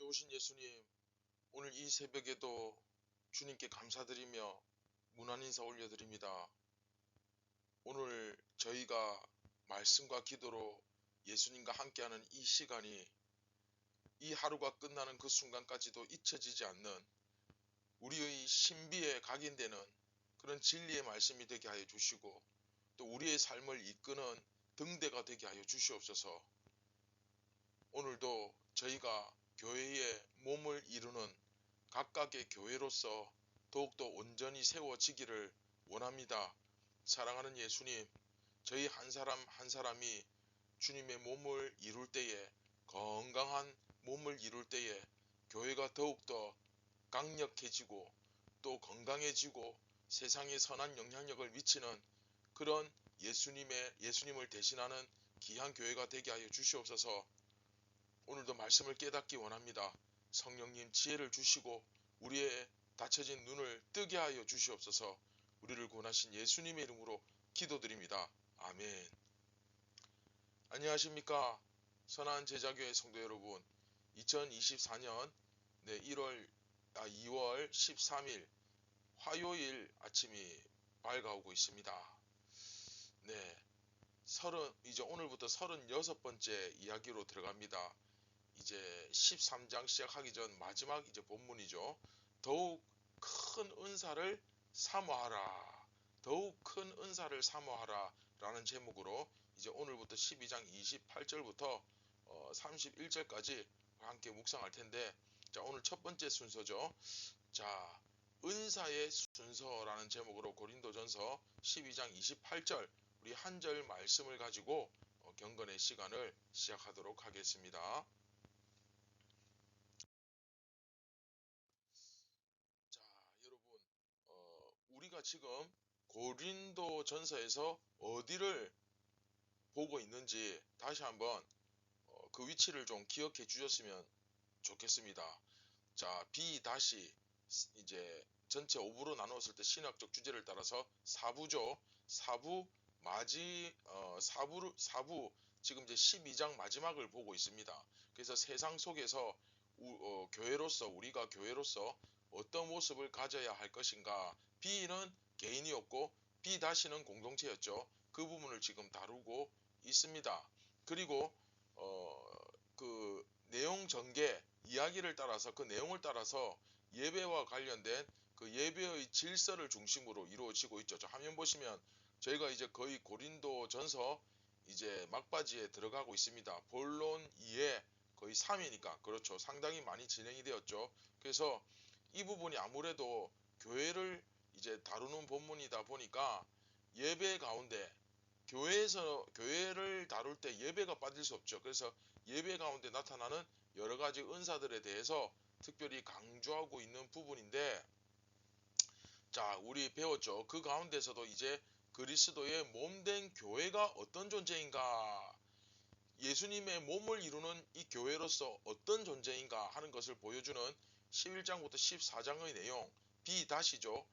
좋으신 예수님, 오늘 이 새벽에도 주님께 감사드리며 문안 인사 올려드립니다. 오늘 저희가 말씀과 기도로 예수님과 함께하는 이 시간이 이 하루가 끝나는 그 순간까지도 잊혀지지 않는 우리의 신비에 각인되는 그런 진리의 말씀이 되게 하여 주시고, 또 우리의 삶을 이끄는 등대가 되게 하여 주시옵소서. 오늘도 저희가 교회의 몸을 이루는 각각의 교회로서 더욱더 온전히 세워지기를 원합니다. 사랑하는 예수님, 저희 한 사람 한 사람이 주님의 몸을 이룰 때에, 건강한 몸을 이룰 때에 교회가 더욱더 강력해지고 또 건강해지고 세상에 선한 영향력을 미치는 그런 예수님을 대신하는 귀한 교회가 되게 하여 주시옵소서. 오늘도 말씀을 깨닫기 원합니다. 성령님 지혜를 주시고 우리의 닫혀진 눈을 뜨게 하여 주시옵소서. 우리를 구원하신 예수님의 이름으로 기도드립니다. 아멘. 안녕하십니까 선한 제자교회 성도 여러분, 2024년 2월 13일 화요일 아침이 밝아오고 있습니다. 이제 오늘부터 36번째 이야기로 들어갑니다. 이제 13장 시작하기 전 마지막 이제 본문이죠. 더욱 큰 은사를 사모하라. 더욱 큰 은사를 사모하라 라는 제목으로 이제 오늘부터 12장 28절부터 31절까지 함께 묵상할 텐데, 자, 오늘 첫 번째 순서죠. 자, 은사의 순서라는 제목으로 고린도전서 12장 28절 우리 한 절 말씀을 가지고 경건의 시간을 시작하도록 하겠습니다. 자, 여러분, 우리가 지금 고린도 전서에서 어디를 보고 있는지 다시 한번 그 위치를 좀 기억해 주셨으면 좋겠습니다. 자, B 다시 이제 전체 5부로 나누었을 때 신학적 주제를 따라서 4부죠. 4부 사부 지금 이제 12장 마지막을 보고 있습니다. 그래서 세상 속에서 교회로서 우리가 교회로서 어떤 모습을 가져야 할 것인가. B는 개인이었고 B 다시는 공동체였죠. 그 부분을 지금 다루고 있습니다. 그리고 그 내용 전개 이야기를 따라서 그 내용을 따라서 예배와 관련된 그 예배의 질서를 중심으로 이루어지고 있죠. 저 화면 보시면 저희가 이제 거의 고린도 전서 이제 막바지에 들어가고 있습니다. 본론 2에 거의 3이니까 그렇죠. 상당히 많이 진행이 되었죠. 그래서 이 부분이 아무래도 교회를 이제 다루는 본문이다 보니까 예배 가운데 교회를 다룰 때 예배가 빠질 수 없죠. 그래서 예배 가운데 나타나는 여러 가지 은사들에 대해서 특별히 강조하고 있는 부분인데, 자, 우리 배웠죠. 그 가운데서도 이제 그리스도의 몸된 교회가 어떤 존재인가, 예수님의 몸을 이루는 이 교회로서 어떤 존재인가 하는 것을 보여주는 11장부터 14장의 내용, B-죠.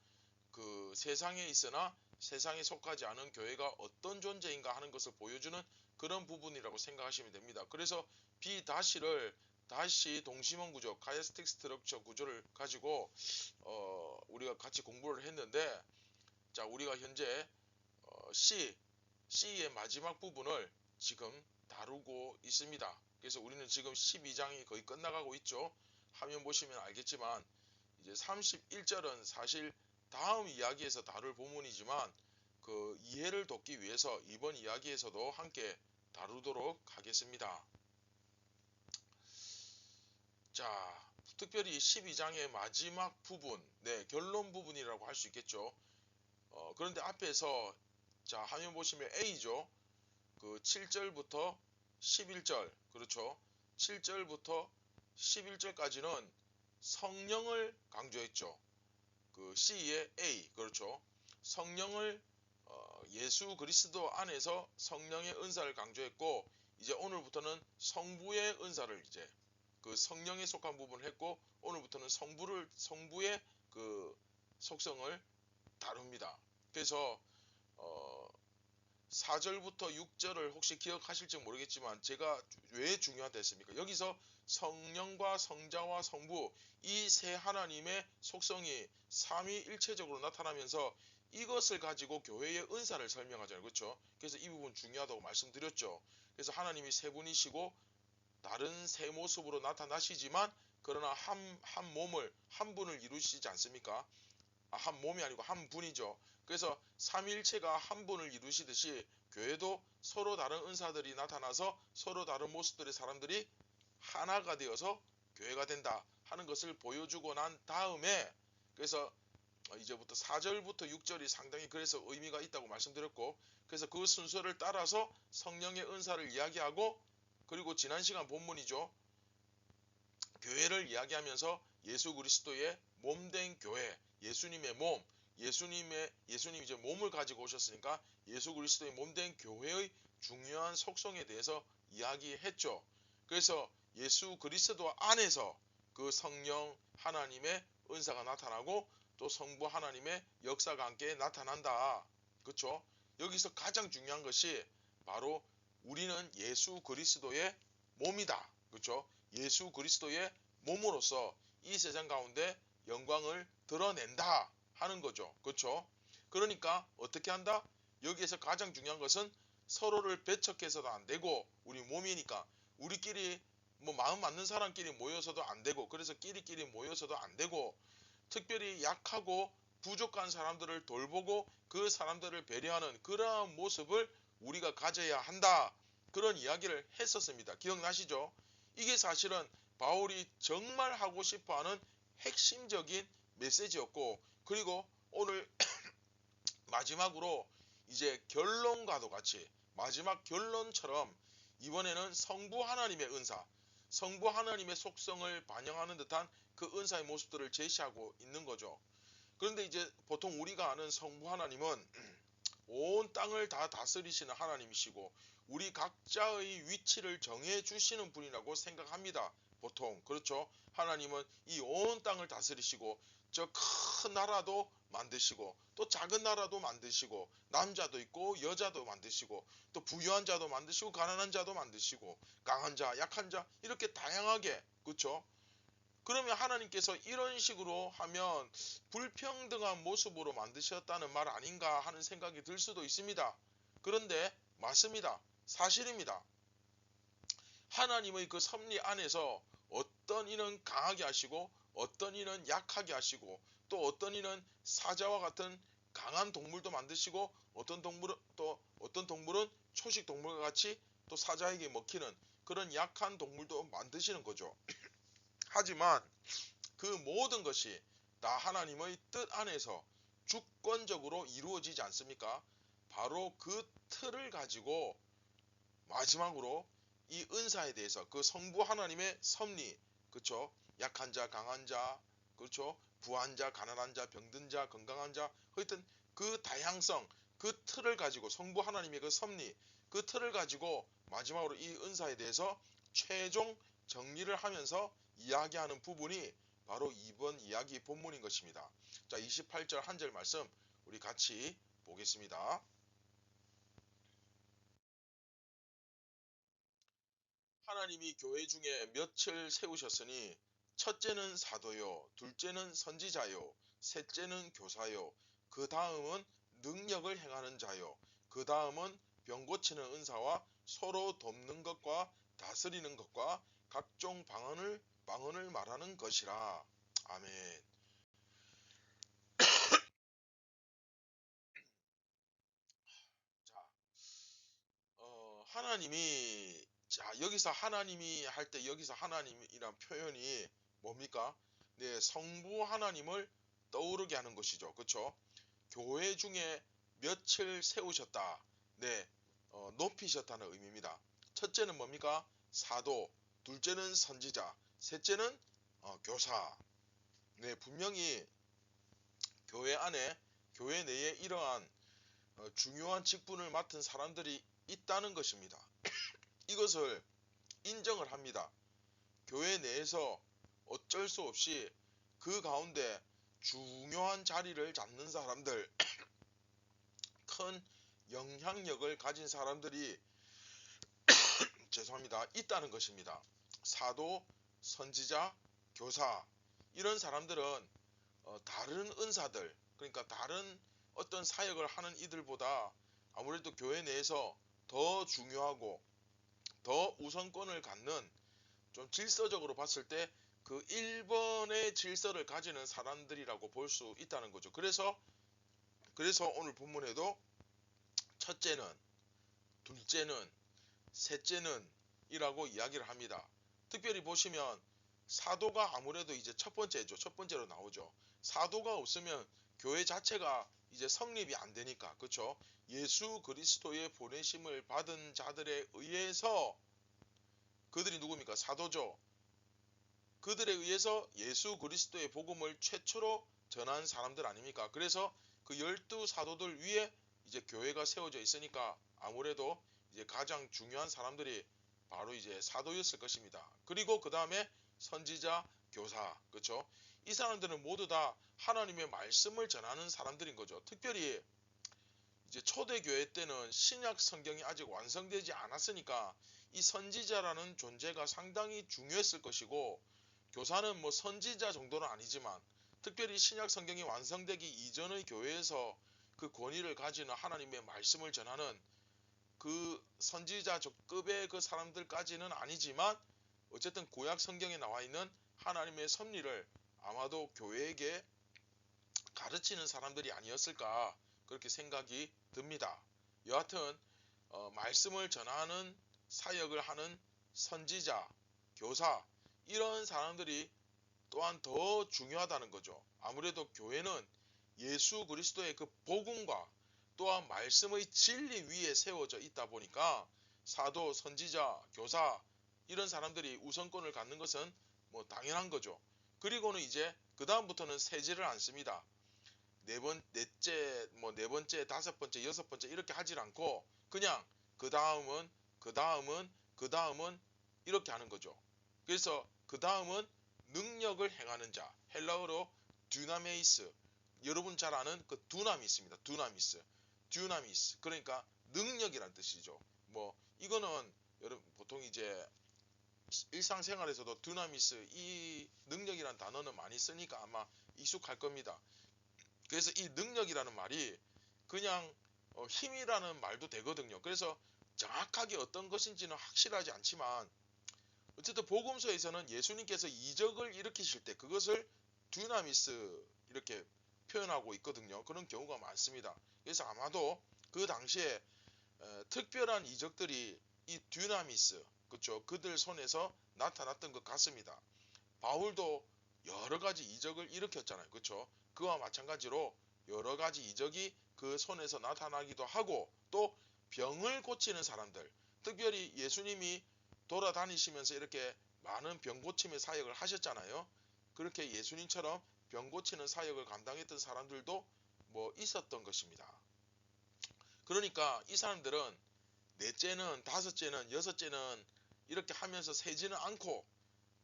그 세상에 있으나 세상에 속하지 않은 교회가 어떤 존재인가 하는 것을 보여주는 그런 부분이라고 생각하시면 됩니다. 그래서 B-를 다시 동심원 구조, 카이스틱 스트럭처 구조를 가지고 우리가 같이 공부를 했는데, 자, 우리가 현재 C의 마지막 부분을 지금 다루고 있습니다. 그래서 우리는 지금 12장이 거의 끝나가고 있죠. 화면 보시면 알겠지만 이제 31절은 사실 다음 이야기에서 다룰 부분이지만 그 이해를 돕기 위해서 이번 이야기에서도 함께 다루도록 하겠습니다. 자, 특별히 12장의 마지막 부분, 결론 부분이라고 할 수 있겠죠. 그런데 앞에서 자, 화면 보시면 A죠. 그 7절부터 11절, 그렇죠. 7절부터 11절까지는 성령을 강조했죠. 그 C의 A, 그렇죠. 성령을 예수 그리스도 안에서 성령의 은사를 강조했고, 이제 오늘부터는 성부의 은사를 이제 그 성령에 속한 부분을 했고, 오늘부터는 성부의 그 속성을 다룹니다. 그래서 4절부터 6절을 혹시 기억하실지 모르겠지만 제가 왜 중요하다 했습니까? 여기서 성령과 성자와 성부 이 세 하나님의 속성이 삼위일체적으로 나타나면서 이것을 가지고 교회의 은사를 설명하잖아요. 그렇죠? 그래서 이 부분 중요하다고 말씀드렸죠. 그래서 하나님이 세 분이시고 다른 세 모습으로 나타나시지만 그러나 한 몸을 한 분을 이루시지 않습니까? 한 몸이 아니고 한 분이죠. 그래서 삼위일체가 한 분을 이루시듯이 교회도 서로 다른 은사들이 나타나서 서로 다른 모습들의 사람들이 하나가 되어서 교회가 된다 하는 것을 보여주고 난 다음에 그래서 이제부터 4절부터 6절이 상당히 그래서 의미가 있다고 말씀드렸고 그래서 그 순서를 따라서 성령의 은사를 이야기하고 그리고 지난 시간 본문이죠. 교회를 이야기하면서 예수 그리스도의 몸된 교회, 예수님의 몸, 예수님이 이제 몸을 가지고 오셨으니까 예수 그리스도의 몸된 교회의 중요한 속성에 대해서 이야기했죠. 그래서 예수 그리스도 안에서 그 성령 하나님의 은사가 나타나고 또 성부 하나님의 역사가 함께 나타난다. 그렇죠? 여기서 가장 중요한 것이 바로 우리는 예수 그리스도의 몸이다. 그렇죠? 예수 그리스도의 몸으로서 이 세상 가운데 영광을 드러낸다 하는 거죠. 그렇죠? 그러니까 어떻게 한다? 여기에서 가장 중요한 것은 서로를 배척해서도 안 되고 우리 몸이니까 우리끼리 뭐 마음 맞는 사람끼리 모여서도 안 되고 그래서 끼리끼리 모여서도 안 되고 특별히 약하고 부족한 사람들을 돌보고 그 사람들을 배려하는 그러한 모습을 우리가 가져야 한다. 그런 이야기를 했었습니다. 기억나시죠? 이게 사실은 바울이 정말 하고 싶어하는 핵심적인 메시지였고 그리고 오늘 마지막으로 이제 결론과도 같이 마지막 결론처럼 이번에는 성부 하나님의 은사, 성부 하나님의 속성을 반영하는 듯한 그 은사의 모습들을 제시하고 있는 거죠. 그런데 이제 보통 우리가 아는 성부 하나님은 온 땅을 다 다스리시는 하나님이시고 우리 각자의 위치를 정해 주시는 분이라고 생각합니다. 보통 그렇죠. 하나님은 이 온 땅을 다스리시고 저 큰 나라도 만드시고 또 작은 나라도 만드시고 남자도 있고 여자도 만드시고 또 부유한 자도 만드시고 가난한 자도 만드시고 강한 자 약한 자 이렇게 다양하게 그렇죠. 그러면 하나님께서 이런 식으로 하면 불평등한 모습으로 만드셨다는 말 아닌가 하는 생각이 들 수도 있습니다. 그런데 맞습니다. 사실입니다. 하나님의 그 섭리 안에서 어떤 이는 강하게 하시고 어떤 이는 약하게 하시고 또 어떤 이는 사자와 같은 강한 동물도 만드시고 어떤 동물은 초식 동물과 같이 또 사자에게 먹히는 그런 약한 동물도 만드시는 거죠. 하지만 그 모든 것이 다 하나님의 뜻 안에서 주권적으로 이루어지지 않습니까? 바로 그 틀을 가지고 마지막으로 이 은사에 대해서 그 성부 하나님의 섭리, 그렇죠? 약한 자, 강한 자, 그렇죠? 부한 자, 가난한 자, 병든 자, 건강한 자, 하여튼 그 다양성, 그 틀을 가지고 성부 하나님의 그 섭리, 그 틀을 가지고 마지막으로 이 은사에 대해서 최종 정리를 하면서 이야기하는 부분이 바로 이번 이야기 본문인 것입니다. 자, 28절 한 절 말씀 우리 같이 보겠습니다. 하나님이 교회 중에 몇을 세우셨으니 첫째는 사도요, 둘째는 선지자요, 셋째는 교사요, 그 다음은 능력을 행하는 자요, 그 다음은 병 고치는 은사와 서로 돕는 것과 다스리는 것과 각종 방언을 말하는 것이라. 아멘. 자, 하나님이 자 여기서 하나님이 할 때 여기서 하나님이란 표현이 뭡니까? 네, 성부 하나님을 떠오르게 하는 것이죠. 그렇죠? 교회 중에 며칠 세우셨다. 네, 높이셨다는 의미입니다. 첫째는 뭡니까? 사도, 둘째는 선지자, 셋째는 교사. 네, 분명히 교회 안에 교회 내에 이러한 중요한 직분을 맡은 사람들이 있다는 것입니다. 이것을 인정을 합니다. 교회 내에서 어쩔 수 없이 그 가운데 중요한 자리를 잡는 사람들, 큰 영향력을 가진 사람들이 죄송합니다. 있다는 것입니다. 사도, 선지자, 교사 이런 사람들은 다른 은사들 그러니까 다른 어떤 사역을 하는 이들보다 아무래도 교회 내에서 더 중요하고 더 우선권을 갖는 좀 질서적으로 봤을 때 그 1번의 질서를 가지는 사람들이라고 볼 수 있다는 거죠. 그래서 오늘 본문에도 첫째는, 둘째는, 셋째는 이라고 이야기를 합니다. 특별히 보시면 사도가 아무래도 이제 첫 번째죠. 첫 번째로 나오죠. 사도가 없으면 교회 자체가 이제 성립이 안 되니까, 그렇죠? 예수 그리스도의 보내심을 받은 자들에 의해서, 그들이 누굽니까? 사도죠. 그들에 의해서 예수 그리스도의 복음을 최초로 전한 사람들 아닙니까? 그래서 그 12사도들 위에 이제 교회가 세워져 있으니까 아무래도 이제 가장 중요한 사람들이 바로 이제 사도였을 것입니다. 그리고 그 다음에 선지자, 교사, 그렇죠? 이 사람들은 모두 다 하나님의 말씀을 전하는 사람들인 거죠. 특별히 이제 초대교회 때는 신약 성경이 아직 완성되지 않았으니까 이 선지자라는 존재가 상당히 중요했을 것이고, 교사는 뭐 선지자 정도는 아니지만 특별히 신약 성경이 완성되기 이전의 교회에서 그 권위를 가지는 하나님의 말씀을 전하는 그 선지자급의 그 사람들까지는 아니지만 어쨌든 구약 성경에 나와 있는 하나님의 섭리를 아마도 교회에게 가르치는 사람들이 아니었을까 그렇게 생각이 듭니다. 여하튼 말씀을 전하는 사역을 하는 선지자, 교사 이런 사람들이 또한 더 중요하다는 거죠. 아무래도 교회는 예수 그리스도의 그 복음과 또한 말씀의 진리 위에 세워져 있다 보니까 사도, 선지자, 교사 이런 사람들이 우선권을 갖는 것은 뭐 당연한 거죠. 그리고는 이제 그 다음부터는 세지를 않습니다. 넷째, 뭐 네 번째, 다섯 번째, 여섯 번째 이렇게 하질 않고 그냥 그 다음은, 그 다음은, 그 다음은 이렇게 하는 거죠. 그래서 그 다음은 능력을 행하는 자, 헬라어로 듀나메이스, 여러분 잘 아는 그 두나미스입니다. 듀나미스, 그러니까 능력이란 뜻이죠. 뭐 이거는 여러분 보통 이제 일상생활에서도 듀나미스 이 능력이란 단어는 많이 쓰니까 아마 익숙할 겁니다. 그래서 이 능력이라는 말이 그냥 힘이라는 말도 되거든요. 그래서 정확하게 어떤 것인지는 확실하지 않지만 어쨌든 복음서에서는 예수님께서 이적을 일으키실 때 그것을 듀나미스 이렇게 표현하고 있거든요. 그런 경우가 많습니다. 그래서 아마도 그 당시에 특별한 이적들이 이 듀나미스, 그렇죠? 그들 손에서 나타났던 것 같습니다. 바울도 여러 가지 이적을 일으켰잖아요. 그렇죠? 그와 마찬가지로 여러 가지 이적이 그 손에서 나타나기도 하고 또 병을 고치는 사람들, 특별히 예수님이 돌아다니시면서 이렇게 많은 병 고침의 사역을 하셨잖아요. 그렇게 예수님처럼 병 고치는 사역을 감당했던 사람들도 뭐 있었던 것입니다. 그러니까 이 사람들은 넷째는, 다섯째는, 여섯째는 이렇게 하면서 세지는 않고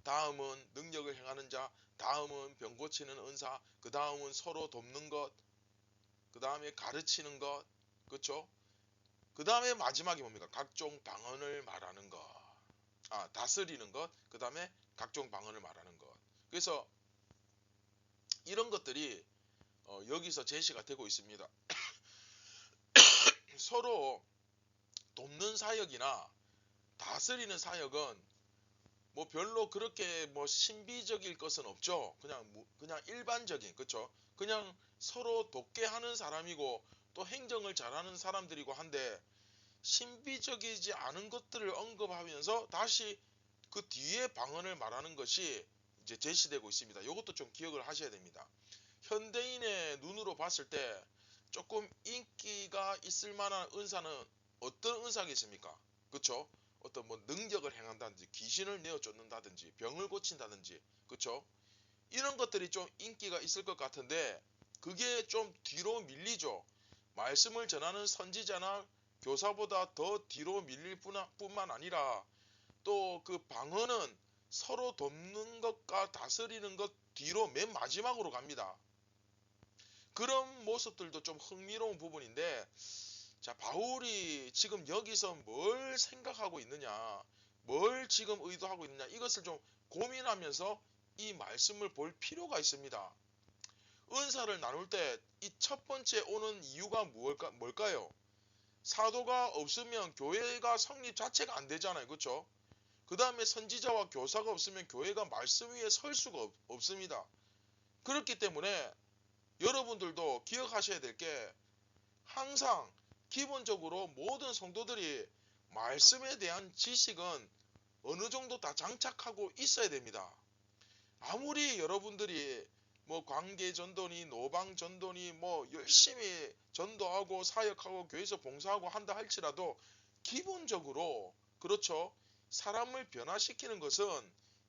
다음은 능력을 행하는 자, 다음은 병 고치는 은사, 그 다음은 서로 돕는 것, 그 다음에 가르치는 것, 그렇죠? 그 다음에 마지막이 뭡니까? 각종 방언을 말하는 것, 다스리는 것, 그 다음에 각종 방언을 말하는 것. 그래서 이런 것들이 여기서 제시가 되고 있습니다. 서로 돕는 사역이나 다스리는 사역은 뭐 별로 그렇게 뭐 신비적일 것은 없죠. 그냥 일반적인, 그렇죠? 그냥 서로 돕게 하는 사람이고 또 행정을 잘하는 사람들이고 한데 신비적이지 않은 것들을 언급하면서 다시 그 뒤에 방언을 말하는 것이 이제 제시되고 있습니다. 이것도 좀 기억을 하셔야 됩니다. 현대인의 눈으로 봤을 때 조금 인기가 있을 만한 은사는 어떤 은사겠습니까? 그렇죠? 어떤 뭐 능력을 행한다든지 귀신을 내어 쫓는다든지 병을 고친다든지, 그렇죠? 이런 것들이 좀 인기가 있을 것 같은데 그게 좀 뒤로 밀리죠. 말씀을 전하는 선지자나 교사보다 더 뒤로 밀릴 뿐만 아니라 또 그 방언은 서로 돕는 것과 다스리는 것 뒤로 맨 마지막으로 갑니다. 그런 모습들도 좀 흥미로운 부분인데 자, 바울이 지금 여기서 뭘 생각하고 있느냐, 뭘 지금 의도하고 있느냐, 이것을 좀 고민하면서 이 말씀을 볼 필요가 있습니다. 은사를 나눌 때 이 첫 번째 오는 이유가 뭘까요? 사도가 없으면 교회가 성립 자체가 안 되잖아요. 그렇죠? 그 다음에 선지자와 교사가 없으면 교회가 말씀 위에 설 수가 없습니다. 그렇기 때문에 여러분들도 기억하셔야 될 게, 항상 기본적으로 모든 성도들이 말씀에 대한 지식은 어느 정도 다 장착하고 있어야 됩니다. 아무리 여러분들이 뭐 관계 전도니 노방 전도니 뭐 열심히 전도하고 사역하고 교회에서 봉사하고 한다 할지라도 기본적으로, 그렇죠, 사람을 변화시키는 것은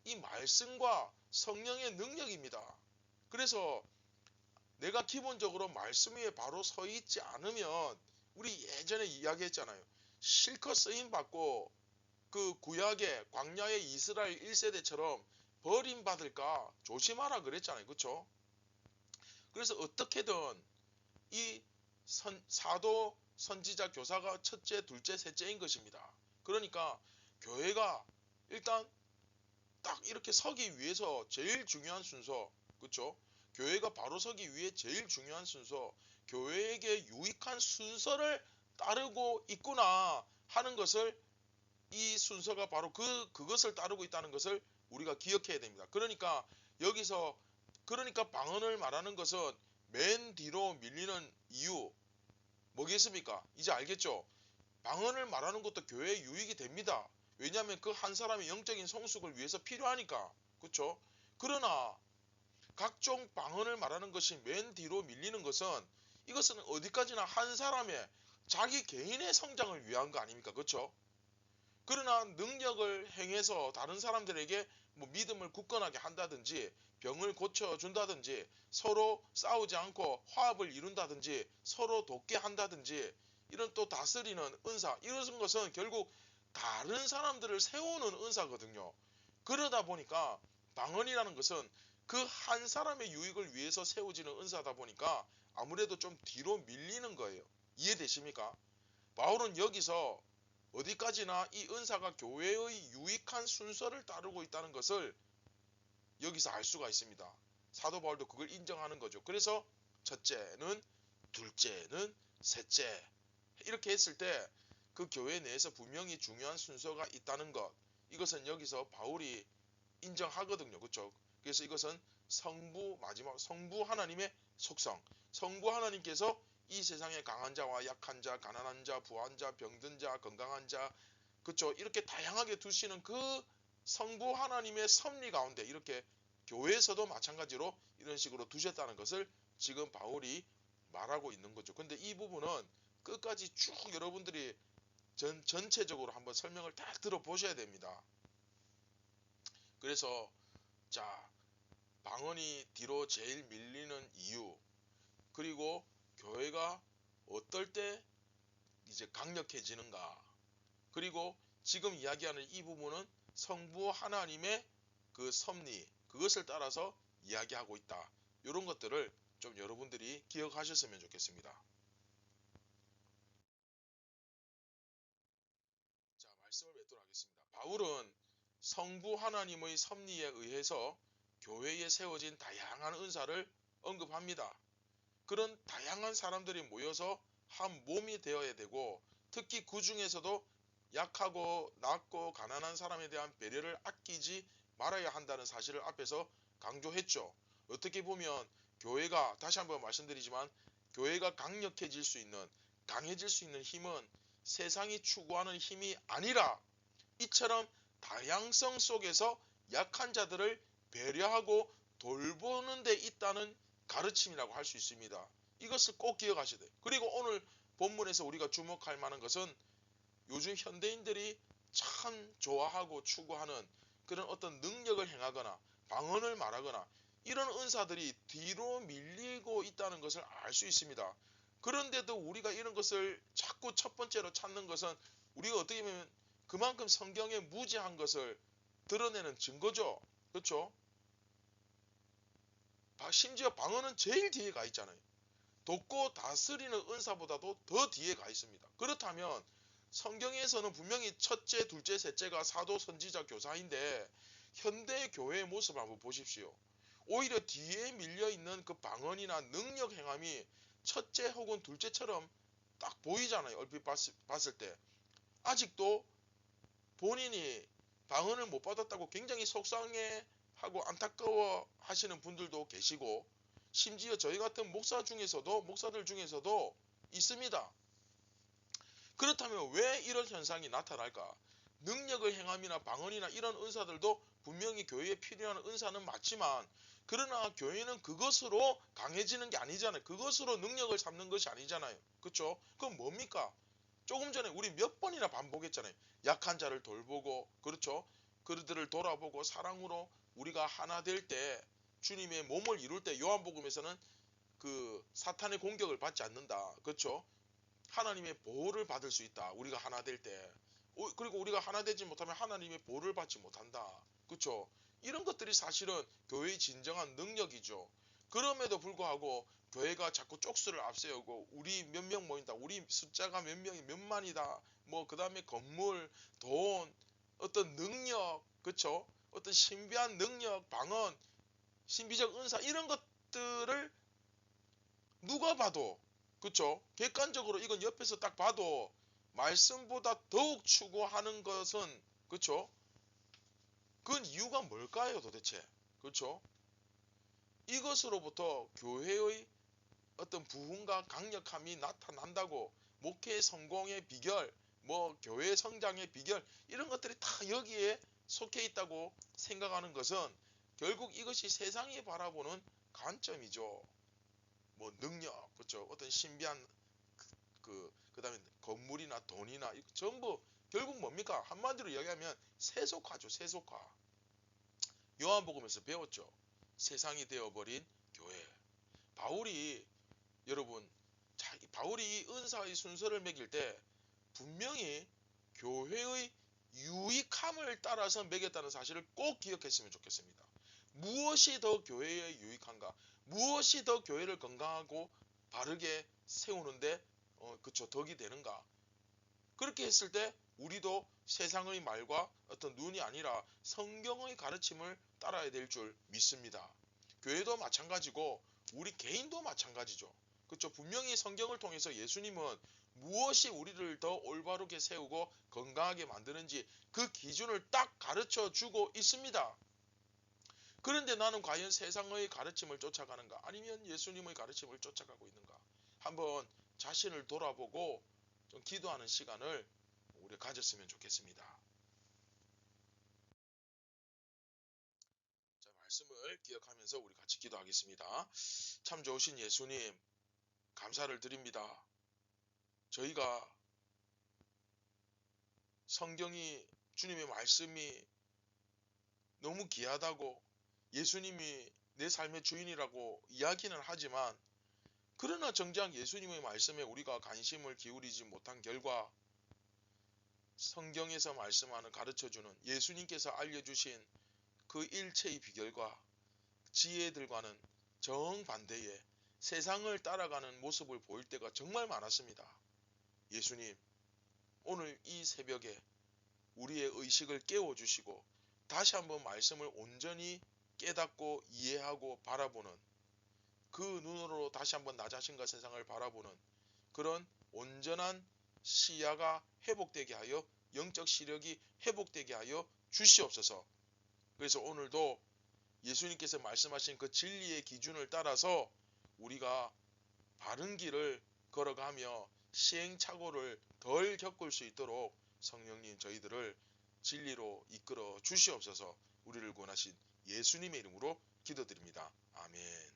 이 말씀과 성령의 능력입니다. 그래서 내가 기본적으로 말씀 위에 바로 서 있지 않으면, 우리 예전에 이야기했잖아요. 실컷 쓰임 받고 그 구약의 광야의 이스라엘 1세대처럼 버림받을까 조심하라 그랬잖아요. 그렇죠? 그래서 어떻게든 이 사도, 선지자, 교사가 첫째, 둘째, 셋째인 것입니다. 그러니까 교회가 일단 딱 이렇게 서기 위해서 제일 중요한 순서, 그렇죠? 교회가 바로 서기 위해 제일 중요한 순서, 교회에게 유익한 순서를 따르고 있구나 하는 것을, 이 순서가 바로 그것을 따르고 있다는 것을 우리가 기억해야 됩니다. 그러니까 여기서, 그러니까 방언을 말하는 것은 맨 뒤로 밀리는 이유 뭐겠습니까? 이제 알겠죠? 방언을 말하는 것도 교회에 유익이 됩니다. 왜냐하면 그 한 사람의 영적인 성숙을 위해서 필요하니까. 그렇죠? 그러나 각종 방언을 말하는 것이 맨 뒤로 밀리는 것은, 이것은 어디까지나 한 사람의 자기 개인의 성장을 위한 거 아닙니까? 그렇죠? 그러나 능력을 행해서 다른 사람들에게 뭐 믿음을 굳건하게 한다든지, 병을 고쳐준다든지, 서로 싸우지 않고 화합을 이룬다든지, 서로 돕게 한다든지, 이런 또 다스리는 은사, 이런 것은 결국 다른 사람들을 세우는 은사거든요. 그러다 보니까 방언이라는 것은 그 한 사람의 유익을 위해서 세워지는 은사다 보니까 아무래도 좀 뒤로 밀리는 거예요. 이해되십니까? 바울은 여기서 어디까지나 이 은사가 교회의 유익한 순서를 따르고 있다는 것을 여기서 알 수가 있습니다. 사도 바울도 그걸 인정하는 거죠. 그래서 첫째는, 둘째는, 셋째, 이렇게 했을 때 그 교회 내에서 분명히 중요한 순서가 있다는 것, 이것은 여기서 바울이 인정하거든요. 그렇죠? 그래서 이것은 성부, 마지막 성부 하나님의 속성, 성부 하나님께서 이 세상에 강한 자와 약한 자, 가난한 자, 부한 자, 병든 자, 건강한 자, 그렇죠, 이렇게 다양하게 두시는 그 성부 하나님의 섭리 가운데 이렇게 교회에서도 마찬가지로 이런 식으로 두셨다는 것을 지금 바울이 말하고 있는 거죠. 근데 이 부분은 끝까지 쭉 여러분들이 전체적으로 한번 설명을 딱 들어보셔야 됩니다. 그래서 자, 방언이 뒤로 제일 밀리는 이유, 그리고 교회가 어떨 때 이제 강력해지는가, 그리고 지금 이야기하는 이 부분은 성부 하나님의 그 섭리, 그것을 따라서 이야기하고 있다. 이런 것들을 좀 여러분들이 기억하셨으면 좋겠습니다. 자, 말씀을 맺도록 하겠습니다. 바울은 성부 하나님의 섭리에 의해서 교회에 세워진 다양한 은사를 언급합니다. 그런 다양한 사람들이 모여서 한 몸이 되어야 되고, 특히 그 중에서도 약하고 낮고 가난한 사람에 대한 배려를 아끼지 말아야 한다는 사실을 앞에서 강조했죠. 어떻게 보면 교회가, 다시 한번 말씀드리지만, 교회가 강력해질 수 있는, 강해질 수 있는 힘은 세상이 추구하는 힘이 아니라 이처럼 다양성 속에서 약한 자들을 배려하고 돌보는 데 있다는 가르침이라고 할 수 있습니다. 이것을 꼭 기억하셔야 돼요. 그리고 오늘 본문에서 우리가 주목할 만한 것은 요즘 현대인들이 참 좋아하고 추구하는 그런 어떤 능력을 행하거나 방언을 말하거나 이런 은사들이 뒤로 밀리고 있다는 것을 알 수 있습니다. 그런데도 우리가 이런 것을 자꾸 첫 번째로 찾는 것은, 우리가 어떻게 보면 그만큼 성경에 무지한 것을 드러내는 증거죠. 그렇죠? 심지어 방언은 제일 뒤에 가 있잖아요. 돕고 다스리는 은사보다도 더 뒤에 가 있습니다. 그렇다면 성경에서는 분명히 첫째, 둘째, 셋째가 사도, 선지자, 교사인데 현대 교회의 모습 한번 보십시오. 오히려 뒤에 밀려있는 그 방언이나 능력 행함이 첫째 혹은 둘째처럼 딱 보이잖아요. 얼핏 봤을 때. 아직도 본인이 방언을 못 받았다고 굉장히 속상해하고 안타까워 하시는 분들도 계시고, 심지어 저희 같은 목사들 중에서도 있습니다. 그렇다면 왜 이런 현상이 나타날까? 능력을 행함이나 방언이나 이런 은사들도 분명히 교회에 필요한 은사는 맞지만, 그러나 교회는 그것으로 강해지는 게 아니잖아요. 그것으로 능력을 삼는 것이 아니잖아요. 그렇죠? 그럼 뭡니까? 조금 전에 우리 몇 번이나 반복했잖아요. 약한 자를 돌보고, 그렇죠? 그들을 돌아보고 사랑으로 우리가 하나 될 때, 주님의 몸을 이룰 때 요한복음에서는 그 사탄의 공격을 받지 않는다. 그렇죠? 하나님의 보호를 받을 수 있다. 우리가 하나 될 때. 그리고 우리가 하나 되지 못하면 하나님의 보호를 받지 못한다. 그렇죠? 이런 것들이 사실은 교회의 진정한 능력이죠. 그럼에도 불구하고 교회가 자꾸 쪽수를 앞세우고 우리 몇 명 모인다. 우리 숫자가 몇 명이 몇만이다. 뭐 그 다음에 건물, 돈, 어떤 능력, 그렇죠? 어떤 신비한 능력, 방언, 신비적 은사 이런 것들을 누가 봐도, 그쵸? 객관적으로 이건 옆에서 딱 봐도 말씀보다 더욱 추구하는 것은, 그쵸? 그건 이유가 뭘까요, 도대체? 그쵸? 이것으로부터 교회의 어떤 부흥과 강력함이 나타난다고, 목회 성공의 비결, 뭐 교회 성장의 비결, 이런 것들이 다 여기에 속해 있다고 생각하는 것은 결국 이것이 세상이 바라보는 관점이죠. 뭐 능력, 그렇죠? 어떤 신비한 그다음에 건물이나 돈이나 전부 결국 뭡니까? 한마디로 이야기하면 세속화죠, 세속화. 요한복음에서 배웠죠. 세상이 되어버린 교회. 바울이, 여러분, 바울이 이 은사의 순서를 매길 때 분명히 교회의 유익함을 따라서 매겼다는 사실을 꼭 기억했으면 좋겠습니다. 무엇이 더 교회에 유익한가? 무엇이 더 교회를 건강하고 바르게 세우는데 그쵸, 덕이 되는가? 그렇게 했을 때 우리도 세상의 말과 어떤 눈이 아니라 성경의 가르침을 따라야 될 줄 믿습니다. 교회도 마찬가지고 우리 개인도 마찬가지죠. 그렇죠? 분명히 성경을 통해서 예수님은 무엇이 우리를 더 올바르게 세우고 건강하게 만드는지 그 기준을 딱 가르쳐 주고 있습니다. 그런데 나는 과연 세상의 가르침을 쫓아가는가? 아니면 예수님의 가르침을 쫓아가고 있는가? 한번 자신을 돌아보고 좀 기도하는 시간을 우리 가졌으면 좋겠습니다. 자, 말씀을 기억하면서 우리 같이 기도하겠습니다. 참 좋으신 예수님, 감사를 드립니다. 저희가 성경이, 주님의 말씀이 너무 귀하다고, 예수님이 내 삶의 주인이라고 이야기는 하지만, 그러나 정작 예수님의 말씀에 우리가 관심을 기울이지 못한 결과 성경에서 말씀하는, 가르쳐주는 예수님께서 알려주신 그 일체의 비결과 지혜들과는 정반대의 세상을 따라가는 모습을 보일 때가 정말 많았습니다. 예수님, 오늘 이 새벽에 우리의 의식을 깨워주시고 다시 한번 말씀을 온전히 깨닫고 이해하고 바라보는, 그 눈으로 다시 한번 나 자신과 세상을 바라보는 그런 온전한 시야가 회복되게 하여, 영적 시력이 회복되게 하여 주시옵소서. 그래서 오늘도 예수님께서 말씀하신 그 진리의 기준을 따라서 우리가 바른 길을 걸어가며 시행착오를 덜 겪을 수 있도록 성령님 저희들을 진리로 이끌어 주시옵소서. 우리를 구원하신 예수님의 이름으로 기도드립니다. 아멘.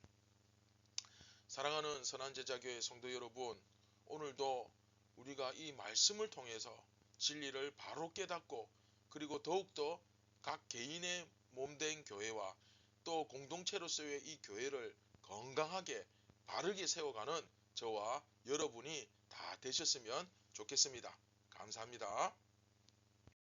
사랑하는 선한제자교회 성도 여러분, 오늘도 우리가 이 말씀을 통해서 진리를 바로 깨닫고, 그리고 더욱더 각 개인의 몸된 교회와 또 공동체로서의 이 교회를 건강하게 바르게 세워가는 저와 여러분이 다 되셨으면 좋겠습니다. 감사합니다.